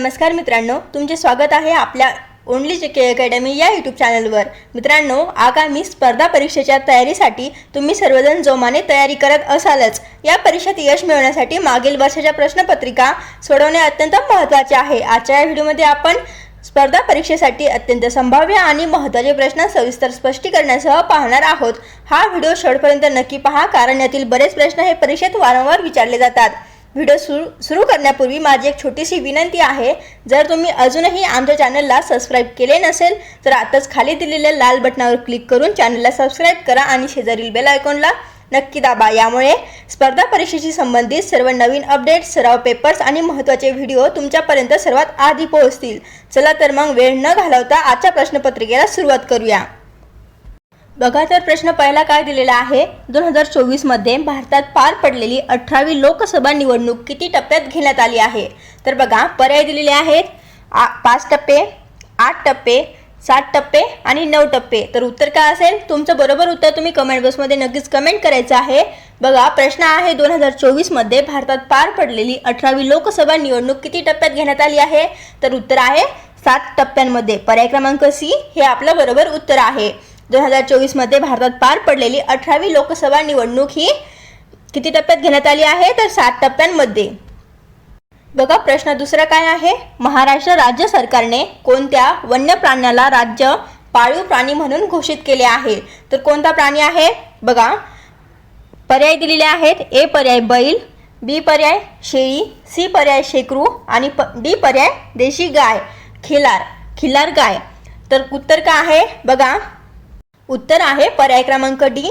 नमस्कार मित्रांनो, तुमचे स्वागत आहे आपल्या ओनली जीके अकॅडमी या यूट्यूब चॅनलवर। मित्रांनो, आगामी स्पर्धा परीक्षेच्या तयारीसाठी तुम्ही सर्वजण जोमाने तयारी करत असालच। या परीक्षेत यश मिळवण्यासाठी मागील वर्षाच्या प्रश्नपत्रिका सोडवणे अत्यंत महत्त्वाचे आहे। आजच्या या व्हिडिओमध्ये आपण स्पर्धा परीक्षेसाठी अत्यंत संभाव्य आणि महत्त्वाचे प्रश्न सविस्तर स्पष्टीकरणासह पाहणार आहोत। हा व्हिडिओ शेवटपर्यंत नक्की पहा, कारण यातील बरेच प्रश्न हे परीक्षेत वारंवार विचारले जातात। व्हिडिओ सुरू करण्यापूर्वी माझी एक छोटीशी विनंती आहे, जर तुम्ही अजूनही आमच्या चॅनलला सबस्क्राइब केले नसेल तर आताच खाली दिलेल्या लाल बटनावर क्लिक करून चॅनलला सबस्क्राइब करा आणि शेजारील बेल आयकॉनला नक्की दाबा। यामुळे स्पर्धा परीक्षेशी संबंधित सर्व नवीन अपडेट्स, सराव पेपर्स आणि महत्त्वाचे व्हिडिओ तुमच्यापर्यंत सर्वात आधी पोहोचतील। चला तर मग वेळ न घालवता आजच्या प्रश्नपत्रिकेला सुरुवात करूया। बघा तर प्रश्न पहिला काय दिलेला आहे, 2024 मध्ये भारतात पार पडलेली 18वी लोकसभा निवडणूक किती टप्प्यात घेण्यात आली आहे? तर बघा, पर्याय दिलेले आहेत 5 टप्पे, 8 टप्पे, 7 टप्पे आणि 9 टप्पे। तर उत्तर काय असेल? तुमचं बरोबर उत्तर तुम्ही कमेंट बॉक्समध्ये नक्कीच कमेंट करायचं आहे। बघा, प्रश्न आहे 2024 मध्ये भारतात पार पडलेली 18वी लोकसभा निवडणूक किती टप्प्यात घेण्यात आली आहे? तर उत्तर आहे 7 टप्प्यांमध्ये। पर्याय क्रमांक सी हे आपलं बरोबर उत्तर आहे। 2024 मध्ये भारतात पार पडलेली 18वी लोकसभा निवडणूक ही किती टप्प्यात घेण्यात आली आहे? तर 7 टप्प्यांमध्ये। बघा, प्रश्न दुसरा काय आहे, महाराष्ट्र राज्य सरकारने कोणत्या वन्य प्राण्याला राज्य पाळीव प्राणी म्हणून घोषित केले आहे? तर कोणता प्राणी आहे? बघा, पर्याय दिलेले आहेत, ए पर्याय बैल, बी पर्याय शेळी, सी पर्याय शेकरू आणि डी पर्याय देशी गाय खिल्लार गाय। तर उत्तर काय आहे? बघा, उत्तर आहे पर्याय क्रमांक डी,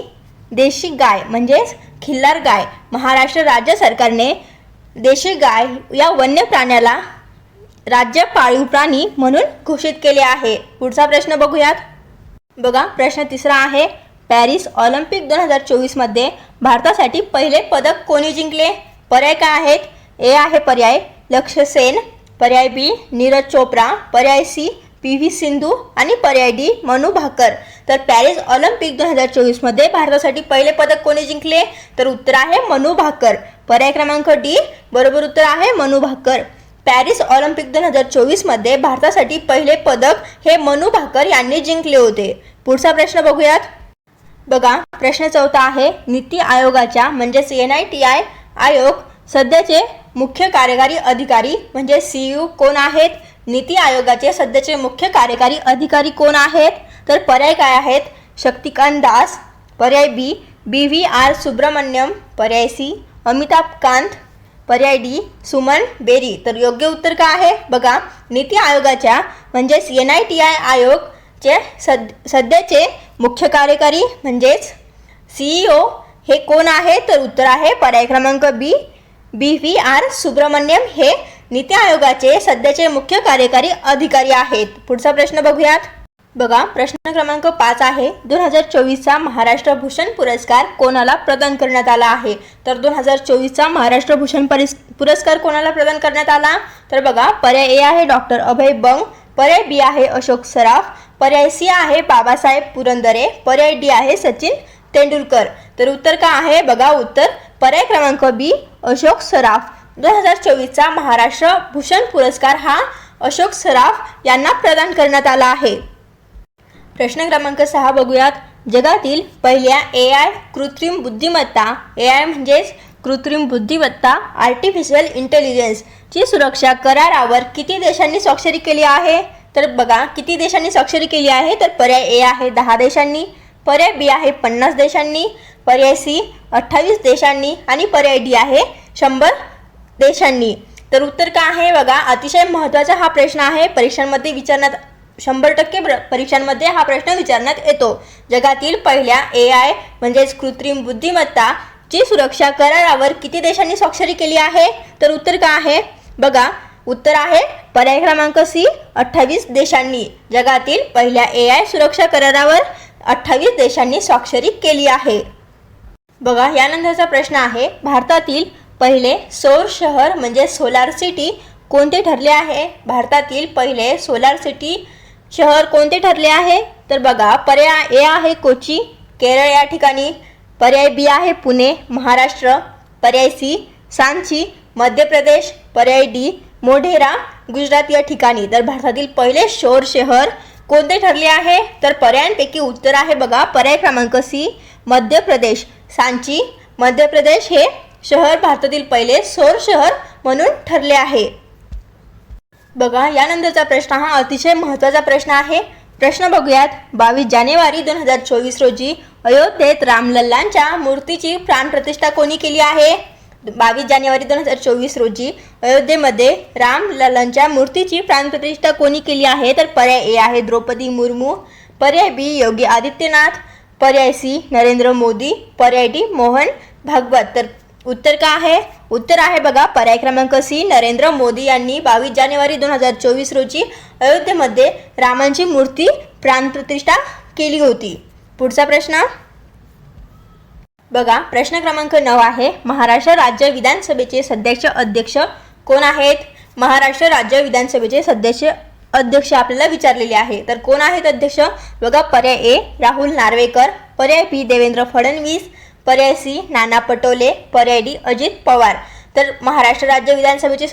देशी गाय म्हणजेच खिल्लार गाय। महाराष्ट्र राज्य सरकारने देशी गाय या वन्य प्राण्याला राज्य पाळीव प्राणी म्हणून घोषित केले आहे। पुढचा प्रश्न बघूयात। बघा, प्रश्न तिसरा आहे, पॅरिस ऑलिम्पिक 2024 मध्ये भारतासाठी पहिले पदक कोणी जिंकले? पर्याय काय आहेत? ए आहे पर्याय लक्ष्य सेन, पर्याय बी नीरज चोप्रा, पर्याय सी PV सिंधू आणि पर्याय डी मनू भाकर। तर पॅरिस ऑलिम्पिक 2024 मध्ये भारतासाठी पहिले पदक कोणी जिंकले? तर उत्तर आहे मनू भाकर। पर्याय क्रमांक डी बरोबर उत्तर आहे मनू भाकर। पॅरिस ऑलिम्पिक 2024 मध्ये भारतासाठी पहिले पदक हे मनू भाकर यांनी जिंकले होते। पुढचा प्रश्न बघूयात। बघा, प्रश्न चौथा आहे, नीती आयोगाच्या म्हणजेच NITI आयोग सध्याचे मुख्य कार्यकारी अधिकारी म्हणजे CEO कोण आहेत? नीती आयोगाचे सध्याचे मुख्य कार्यकारी अधिकारी कोण आहेत? तर पर्याय काय आहेत? शक्तिकांत दास, पर्याय बी BVR सुब्रमण्यम, पर्याय सी अमिताभ कांत, पर्याय डी सुमन बेरी। तर योग्य उत्तर काय आहे? बघा, नीती आयोगाच्या म्हणजेच NITI आयोगचे सध्याचे मुख्य कार्यकारी म्हणजेच CEO हे कोण आहे? तर उत्तर आहे पर्याय क्रमांक बी BVR सुब्रमण्यम हे नीती आयोगाचे सध्याचे मुख्य कार्यकारी अधिकारी आहेत। पुढचा प्रश्न बघूयात। बघा, प्रश्न क्रमांक 5 आहे, 2024चा महाराष्ट्र भूषण पुरस्कार कोणाला प्रदान करण्यात आला आहे? तर 2024चा महाराष्ट्र भूषण पुरस्कार कोणाला प्रदान करण्यात आला? तर बघा, पर्याय ए आहे डॉक्टर अभय बंग, पर्याय बी आहे अशोक सराफ, पर्याय सी आहे बाबासाहेब पुरंदरे, पर्याय डी आहे सचिन तेंडुलकर। तर उत्तर काय आहे? बघा, उत्तर पर्याय क्रमांक बी अशोक सराफ। 2024चा महाराष्ट्र भूषण पुरस्कार हा अशोक सराफ यांना प्रदान करण्यात आला आहे। प्रश्न क्रमांक 6 बघूयात। जगातील पहिल्या AI कृत्रिम बुद्धिमत्ता, AI म्हणजेच कृत्रिम बुद्धिमत्ता आर्टिफिशियल इंटेलिजन्स ची सुरक्षा करारावर किती देशांनी स्वाक्षरी केली आहे? तर बघा, किती देशांनी स्वाक्षरी केली आहे? तर पर्याय ए आहे 10 देशांनी, पर्याय बी आहे 50 देशांनी, पर्याय सी 28 देशांनी आणि पर्याय डी आहे 100 देशांनी। तर उत्तर काय आहे? बघा, अतिशय महत्त्वाचा हा प्रश्न आहे, परीक्षांमध्ये विचारण्यात 100% परीक्षांमध्ये हा प्रश्न विचारण्यात येतो। जगातील पहिल्या AI म्हणजेच कृत्रिम बुद्धिमत्ता ची सुरक्षा करारावर किती देशांनी स्वाक्षरी केली आहे? तर उत्तर काय आहे? बघा, उत्तर आहे पर्याय क्रमांक सी 28 देशांनी। जगातील पहिल्या AI सुरक्षा करारावर 28 देशांनी स्वाक्षरी केली आहे। बघा, यानंतरचा प्रश्न आहे, भारतातील पहिले सौर शहर म्हणजे सोलार सिटी कोणते ठरले आहे? भारतातील पहिले सोलार सिटी शहर कोणते ठरले आहे? तर बघा, पर्याय ए आहे कोची केरळ या ठिकाणी, पर्याय बी आहे पुणे महाराष्ट्र, पर्याय सी सांची मध्य प्रदेश, पर्याय डी मोढेरा गुजरात या ठिकाणी. तर भारतातील पहिले सौर शहर कोणते ठरले आहे? तर पर्यायांपैकी उत्तर आहे बघा पर्याय क्रमांक सी मध्य प्रदेश. सांची मध्य प्रदेश हे शहर भारतातील पहिले सौर शहर म्हणून ठरले आहे. बघा यानंतरचा प्रश्न हा अतिशय महत्त्वाचा प्रश्न आहे. प्रश्न बघूयात. 22 जानेवारी 2024 रोजी अयोध्येत रामलल्लांच्या मूर्तीची प्राणप्रतिष्ठा कोणी केली आहे? 22 जानेवारी 2024 रोजी अयोध्येमध्ये रामलल्लांच्या मूर्तीची प्राणप्रतिष्ठा कोणी केली आहे? तर पर्याय ए आहे द्रौपदी मुर्मू, पर्याय बी योगी आदित्यनाथ, पर्याय सी नरेंद्र मोदी, पर्याय डी मोहन भागवत. तर उत्तर काय आहे? उत्तर आहे बघा पर्याय क्रमांक सी नरेंद्र मोदी यांनी 22 जानेवारी 2024 रोजी अयोध्येमध्ये रामांची मूर्ती प्राणप्रतिष्ठा केली होती. पुढचा प्रश्न बघा. प्रश्न क्रमांक 9 आहे. महाराष्ट्र राज्य विधानसभेचे सध्याचे अध्यक्ष कोण आहेत? महाराष्ट्र राज्य विधानसभेचे सध्याचे अध्यक्ष आपल्याला विचारलेले आहे. तर कोण आहेत अध्यक्ष? बघा पर्याय ए राहुल नार्वेकर, पर्याय बी देवेंद्र फडणवीस, पर्याय सी नाना पटोले, पर्याय डी अजित पवार. तर महाराष्ट्र राज्य विधानसभेचे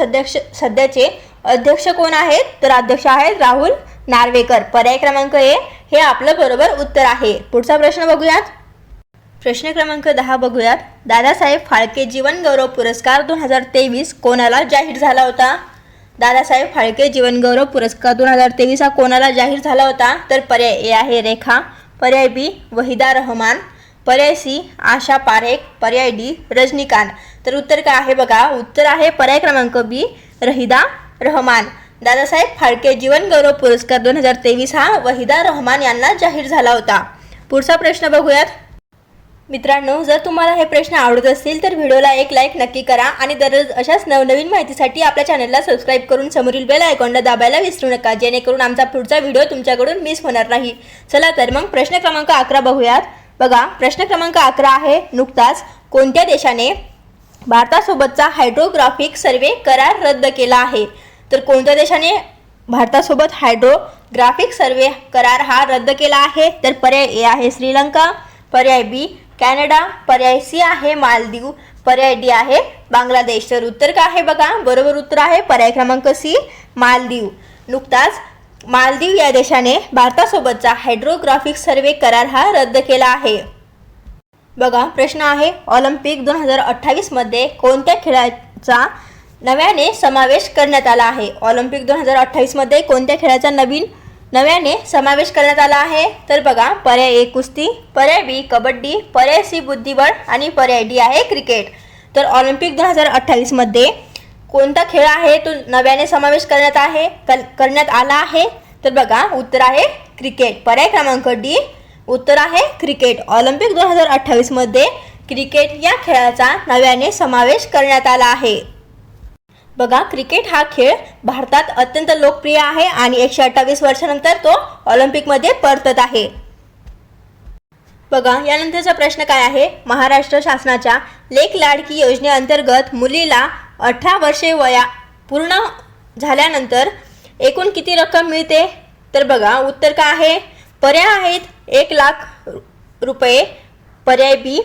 सध्याचे अध्यक्ष कोण आहेत? तर अध्यक्ष आहेत राहुल नार्वेकर. पर्याय क्रमांक ए हे आपलं बरोबर उत्तर आहे. पुढचा प्रश्न बघूयात. प्रश्न क्रमांक 10 बघूयात. दादासाहेब फाळके जीवनगौरव पुरस्कार 2023 कोणाला जाहीर झाला होता? दादासाहेब फाळके जीवनगौरव पुरस्कार 2023 हा कोणाला जाहीर झाला होता? तर पर्याय ए आहे रेखा, पर्याय बी वहिदा रहमान, पर्याय सी आशा पारेख, पर्याय डी रजनीकांत. तर उत्तर काय आहे बघा? उत्तर आहे पर्याय क्रमांक बी वहिदा रहमान. दादासाहेब फाळके जीवनगौरव पुरस्कार 2023 हा वहिदा रहमान यांना जाहीर झाला होता. पुढचा प्रश्न बघूयात. मित्रांनो जर तुम्हाला हे प्रश्न आवडत असतील तर व्हिडिओला एक लाईक नक्की करा आणि दररोज अशाच नवनवीन माहितीसाठी आपल्या चॅनलला सबस्क्राईब करून समोरील बेल आयकॉनला दाबायला विसरू नका, जेणेकरून आमचा पुढचा व्हिडिओ तुमच्याकडून मिस होणार नाही. चला तर मग प्रश्न क्रमांक 11 बघूयात. बघा प्रश्न क्रमांक 11 आहे. नुकताच कोणत्या देशाने भारतासोबतचा हायड्रोग्राफिक सर्वे करार रद्द केला आहे? तर कोणत्या देशाने भारतासोबत हायड्रोग्राफिक सर्वे करार हा रद्द केला आहे? तर पर्याय ए आहे श्रीलंका, पर्याय बी कॅनडा, पर्याय सी आहे मालदीव, पर्याय डी आहे बांगलादेश. तर उत्तर काय आहे बघा? बरोबर उत्तर आहे पर्याय क्रमांक सी मालदीव. नुकताच मालदीव या देशाने भारतासोबतचा हायड्रोग्राफिक सर्वे करार हा रद्द केला आहे. बघा प्रश्न आहे. ऑलिम्पिक 2028 मध्ये कोणत्या खेळाचा नव्याने समावेश करण्यात आला आहे? ऑलिम्पिक 2028 मध्ये कोणत्या खेळाचा नव्याने समावेश करण्यात आला आहे? तर बघा पर्याय ए कुस्ती, पर्याय बी कबड्डी, पर्याय सी बुद्धिबळ आणि पर्याय डी आहे क्रिकेट. तर ऑलिम्पिक 2028 मध्ये कोणता खेळ आहे तो नव्याने समावेश करण्यात आला आहे? तर बघा उत्तर आहे क्रिकेट. पर्याय क्रमांक डी उत्तर आहे क्रिकेट. ऑलिम्पिक 2028 मध्ये क्रिकेट या खेळाचा नव्याने समावेश करण्यात आला आहे. बघा क्रिकेट हा खेळ भारतात अत्यंत लोकप्रिय आहे आणि 128 वर्षानंतर तो ऑलिम्पिकमध्ये परतत आहे. बघा यानंतरचा प्रश्न काय आहे. महाराष्ट्र शासनाच्या लेक लाडकी योजनेअंतर्गत मुलीला 18 वर्षे पूर्ण झाल्यानंतर एकूण किती रक्कम मिळते? तर बघा उत्तर काय आहे? पर्याय आहेत 1 लाख रुपये, पर्याय बी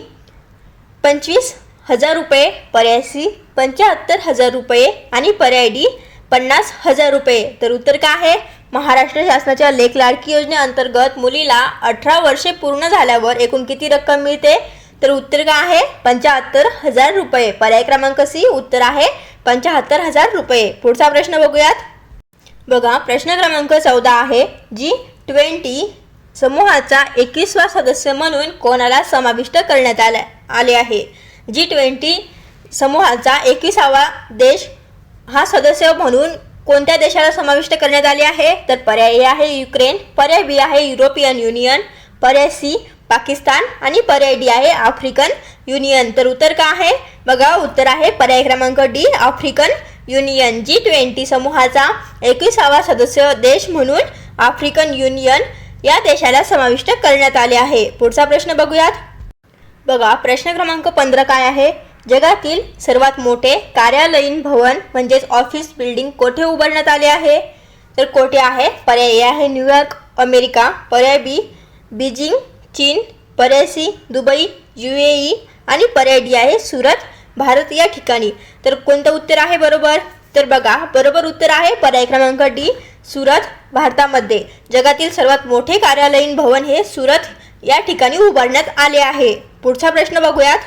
25,000 रुपये, पर्याय सी 75,000 रुपये आणि पर्याय डी 50,000 रुपये. तर उत्तर काय आहे? महाराष्ट्र शासनाच्या लेक लाडकी योजनेअंतर्गत मुलीला 18 वर्षे पूर्ण झाल्यावर एकूण किती रक्कम मिळते? तर उत्तर काय आहे? 75,000 रुपये. पर्याय क्रमांक सी उत्तर आहे 75,000 रुपये. पुढचा प्रश्न बघूयात. बघा प्रश्न क्रमांक 14 आहे. G20 समूहाचा 21वा सदस्य म्हणून कोणाला समाविष्ट करण्यात आले आहे? G20 समूहाचा 21वा देश हा सदस्य म्हणून कोणत्या देशाला समाविष्ट करण्यात आले आहे? तर पर्याय ए आहे युक्रेन, पर्याय बी आहे युरोपियन युनियन, पर्याय सी पाकिस्तान आणि पर्याय डी आहे आफ्रिकन युनियन. तर उत्तर काय आहे? बघा उत्तर आहे पर्याय क्रमांक डी आफ्रिकन युनियन. G20 समूहाचा 21वा सदस्य देश म्हणून आफ्रिकन युनियन या देशाला समाविष्ट करण्यात आले आहे. पुढचा प्रश्न बघूयात. बघा प्रश्न क्रमांक 15 काय आहे. जगातील सर्वात मोठे कार्यालयीन भवन म्हणजेच ऑफिस बिल्डिंग कोठे उभारण्यात आले आहे? तर कोठे आहे? पर्याय ए आहे न्यूयॉर्क अमेरिका, पर्याय बी बीजिंग चीन, पर्याय सी दुबई UAE आणि पर्याय डी आहे सुरत भारत या ठिकाणी. तर कोणतं उत्तर आहे बरोबर? तर बघा बरोबर उत्तर आहे पर्याय क्रमांक डी, सुरत भारतामध्ये. जगातील सर्वात मोठे कार्यालयीन भवन हे सुरत या ठिकाणी उभारण्यात आले आहे. पुढचा प्रश्न बघूयात.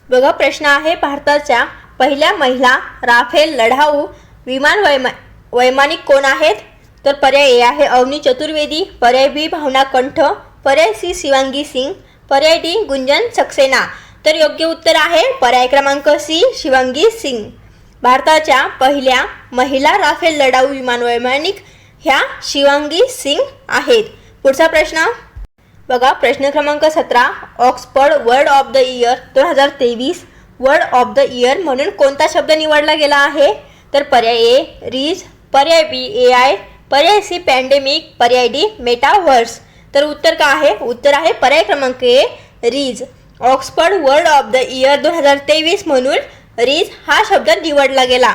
बघा प्रश्न आहे, भारताच्या पहिल्या महिला राफेल लढाऊ विमान वैमानिक कोण आहेत? तर पर्याय ए आहे अवनी चतुर्वेदी, पर्याय बी भावना कंठ, पर्याय सी शिवांगी सिंग, पर्याय डी गुंजन सक्सेना. तर योग्य उत्तर आहे पर्याय क्रमांक सी, शिवांगी सिंग. भारताच्या पहिल्या महिला राफेल लढाऊ विमान वैमानिक ह्या शिवांगी सिंग आहेत. पुढचा प्रश्न बघा प्रश्न क्रमांक 17, Oxford word of the year 2023 word of the year म्हणून कोणता शब्द निवडला गेला आहे? तर पर्याय ए रीज, पर्याय बी AI, पर्याय सी पॅन्डेमिक, पर्याय डी मेटावर्स. तर उत्तर काय आहे? उत्तर आहे पर्याय क्रमांक A rizz. Oxford word of the year 2023 म्हणून रीज हा शब्द निवडला गेला.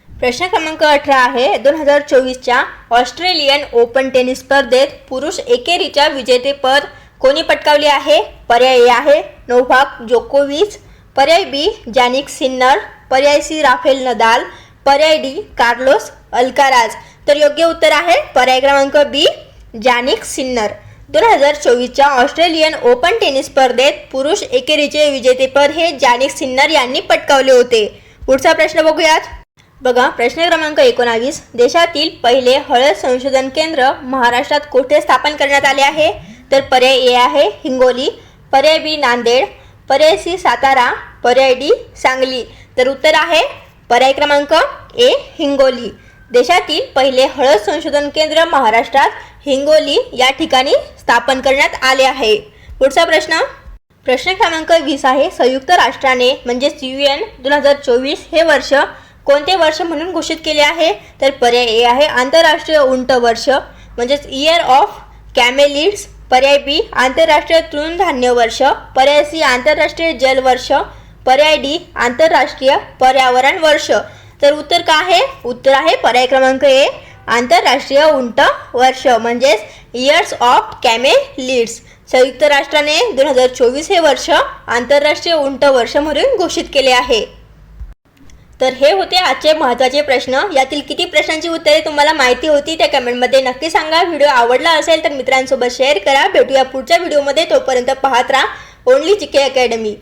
प्रश्न क्रमांक 18 आहे, 2024च्या ऑस्ट्रेलियन ओपन टेनिस स्पर्धेत पुरुष एकेरीच्या विजेतेपद कोणी पटकावले आहे? पर्याय ए आहे नोव्हाक जोकोविच, पर्याय बी जॅनिक सिन्नर, पर्याय सी राफेल नदाल, पर्याय डी कार्लोस अल्काराज. तर योग्य उत्तर आहे पर्याय क्रमांक बी जॅनिक सिन्नर. 2024च्या ऑस्ट्रेलियन ओपन टेनिस स्पर्धेत पुरुष एकेरीचे विजेतेपद हे जॅनिक सिन्नर यांनी पटकावले होते. पुढचा प्रश्न बघूयात. बघा प्रश्न क्रमांक 19, देशातील पहिले हळद संशोधन केंद्र महाराष्ट्रात कुठे स्थापन करण्यात आले आहे? तर पर्याय ए आहे हिंगोली, पर्याय बी नांदेड, पर्याय सी सातारा, पर्याय डी सांगली. तर उत्तर आहे पर्याय क्रमांक ए हिंगोली. देशातील पहिले हळद संशोधन केंद्र महाराष्ट्रात हिंगोली या ठिकाणी स्थापन करण्यात आले आहे. पुढचा प्रश्न क्रमांक 20 आहे, संयुक्त राष्ट्राने म्हणजेच UN 2024 हे वर्ष कोणते वर्ष म्हणून घोषित केले आहे? तर पर्याय ए आहे आंतरराष्ट्रीय उंट वर्ष म्हणजेच इयर ऑफ कॅमेलिड्स, पर्याय बी आंतरराष्ट्रीय तृणधान्य वर्ष, पर्याय सी आंतरराष्ट्रीय जल वर्ष, पर्याय डी आंतरराष्ट्रीय पर्यावरण वर्ष. तर उत्तर काय आहे? उत्तर आहे पर्याय क्रमांक ए आंतरराष्ट्रीय उंट वर्ष म्हणजेच इयर्स ऑफ कॅमेलिड्स. संयुक्त राष्ट्राने 2024 हे वर्ष आंतरराष्ट्रीय उंट वर्ष म्हणून घोषित केले आहे. तर हे होते आजचे महत्त्वाचे प्रश्न. यातील किती प्रश्नांची उत्तरे तुम्हाला माहिती होती त्या कमेंटमध्ये नक्की सांगा. व्हिडिओ आवडला असेल तर मित्रांसोबत शेअर करा. भेटूया पुढच्या व्हिडिओमध्ये. तोपर्यंत पाहत राहा ओनली GK अकॅडमी.